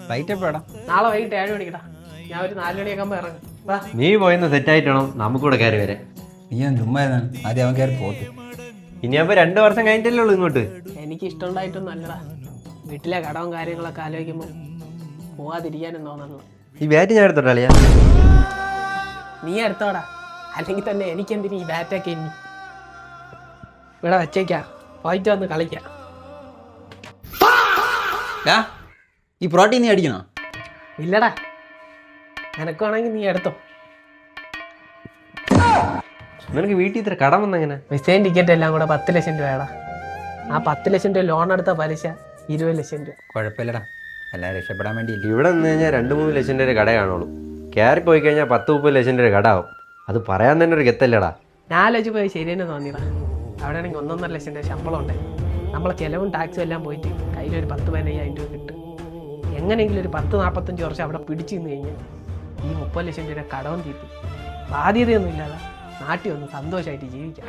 Flight എപ്പോഴാ? നാളെ വൈകിട്ട് 7 മണിക്കടാ. ഞാൻ ഒരു 4 മണിയൊക്കെ ആകുമ്പോൾ ഇറങ്ങും. വാ. നീ പോയെന്ന് സെറ്റായിട്ടാണോ നമുക്കൂടെ കയറി വരെ. നീ ഞാൻ ചുമ്മാ ഇരുന്നാണ്. ആദ്യം അവൻ കയറി പോട്ട്. ഇനി അപ്പൊ 2 വർഷം കഴിഞ്ഞിട്ടല്ലേ ഉള്ളൂ ഇങ്ങോട്ട്. എനിക്ക് ഇഷ്ടമുണ്ടായിട്ടൊന്നും അല്ലടാ. വീട്ടിലെ കടവും കാര്യങ്ങളൊക്കെ ആലോചിക്കുമ്പോൾ പോവാതിരിക്കാനും തോന്നുന്നു. ഈ ബാറ്റ് ഞാൻ എടുത്തോട്ടാളിയാ. നീ എടുത്തോടാ, അല്ലെങ്കിൽ തന്നെ എനിക്കെന്തിന് ഈ ബാറ്റൊക്കെ ഇനി ഇവിടെ വെച്ചേക്കാം. പോയിട്ട് വന്ന് കളിക്കാം. ഈ പ്രോട്ടീൻ നീ അടിക്കണോ? ഇല്ലടാ, നിനക്കാണെങ്കിൽ നീ എടുത്തോ. നിനക്ക് വീട്ടിൽ ഇത്ര കടം വന്നെങ്ങനെ? വിസയും ടിക്കറ്റ് എല്ലാം കൂടെ 10 ലക്ഷം രൂപയാടാ. ആ 10 ലക്ഷം രൂപ ലോൺ എടുത്ത പലിശ 20 ലക്ഷം രൂപ. കുഴപ്പമില്ലടാ, എല്ലാവരും രക്ഷപ്പെടാൻ വേണ്ടിയില്ല. ഇവിടെ നിന്ന് കഴിഞ്ഞാൽ 2-3 ലക്ഷം രൂപ കട കാണുള്ളൂ. കയറി പോയി കഴിഞ്ഞാൽ 10-30 ലക്ഷം രൂപ കട ആവും. അത് പറയാൻ തന്നെ ഒരു ഗത്തല്ലടാ. ഞാൻ ആലോചിച്ച് പോയി ശരിയെന്ന് തോന്നിയടാ. അവിടെ ആണെങ്കിൽ 1.5 ലക്ഷം രൂപ ശമ്പളം ഉണ്ട്. നമ്മളെ ചിലവും ടാക്സും എല്ലാം പോയിട്ട് കയ്യിലൊരു 10-15,000 രൂപ കിട്ടും. എങ്ങനെയെങ്കിലും ഒരു 10-45 വർഷം അവിടെ പിടിച്ചു നിന്ന് കഴിഞ്ഞാൽ ഈ 30 ലക്ഷം രൂപ കടവും തീർത്ത് ബാധ്യതയൊന്നും ഇല്ലാതെ നാട്ടിൽ ഒന്ന് സന്തോഷമായിട്ട് ജീവിക്കാം.